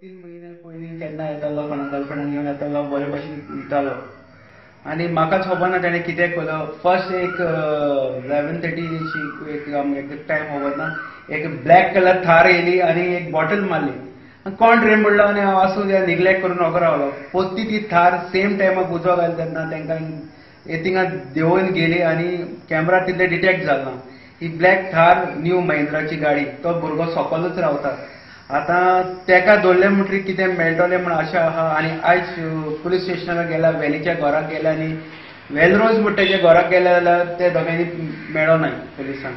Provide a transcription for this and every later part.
3 महिने पयलीं केन्ना येतालो कोणा गर्लफ्रेंडाक घेवन येतालो बरे भशेन दितालो आनी म्हाकाच खबर ना ताणें कितें केलो. फर्स्ट एक 11:30ची एक टायम खबर ना, एक ब्लॅक कलर थार येयली आनी एक बॉटल मारली. कोण रे म्हणलो आनी हांव आसूं द्या निग्लेक्ट करून वोगों रावलो. पोत्ती ती थार सेम टायमाक उजो घाली तेन्ना तांकां थिंगा देंवोवन गेली आनी कॅमेरा तितले डिटेक्ट जालो ना. ही ब्लॅक थार न्यू महिंद्राची गाडी, तो भुरगो सकयलूच रावता. आतां तेका धरलें म्हणटरी कितें मेळटलें म्हण आशा आहा. आनी आयज पुलीस स्टेशनार गेल्यार वेलीच्या घराक गेले आनी वेलरोज म्हणटा तेच्या घराक गेले जाल्यार ते दोगांयनी मेळोनाय पुलिसांक.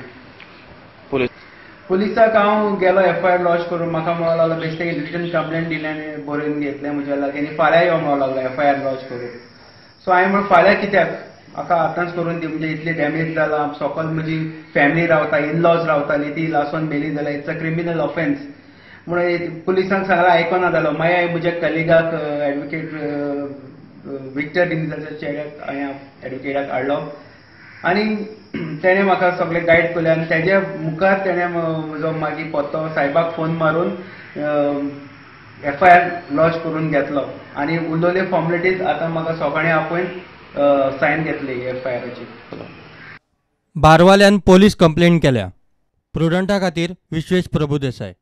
पुलिसाक हांव गेलो FIR लॉन्च करून. म्हाका म्हणूंक लागलो बेश्टें रिटन कंप्लेंट दिलें आनी बरोवन घेतलें म्हज्या लागीं आनी फाल्यां यो म्हणूंक लागलो FIR लॉन्च करून. सो हांवें म्हणलें फाल्यां कित्याक, म्हाका आतांच करून दी, म्हणजे इतली डॅमेज जाला. सकयल म्हजी फॅमिली रावता, इनलॉज रावतालीं, ती लासोन मेली जाल्यार इट्स अ क्रिमिनल ऑफेन्स म्हणून पुलिसांक सांगल्यार आयकना जालो. मागीर हांवें म्हज्या कलिगाक एडवोकेट विक्टर डिनिजाच्या चेड्याक हांवें एडवोकेटाक हाडलो आनी तेणें म्हाका सगळें गायड केलें. आनी तेज्या मुखार तेणें म्हजो मागीर पत्तो सायबाक फोन मारून FIR लॉन्च करून घेतलो आनी उरलेल्यो फॉर्मेलिटीज आतां म्हाका सकाळीं आपयन सायन घेतली FIRची. बारवाल्यान पोलीस कंप्लेंट केल्या. प्रुडंटा खातीर विश्वेश प्रभुदेसाय.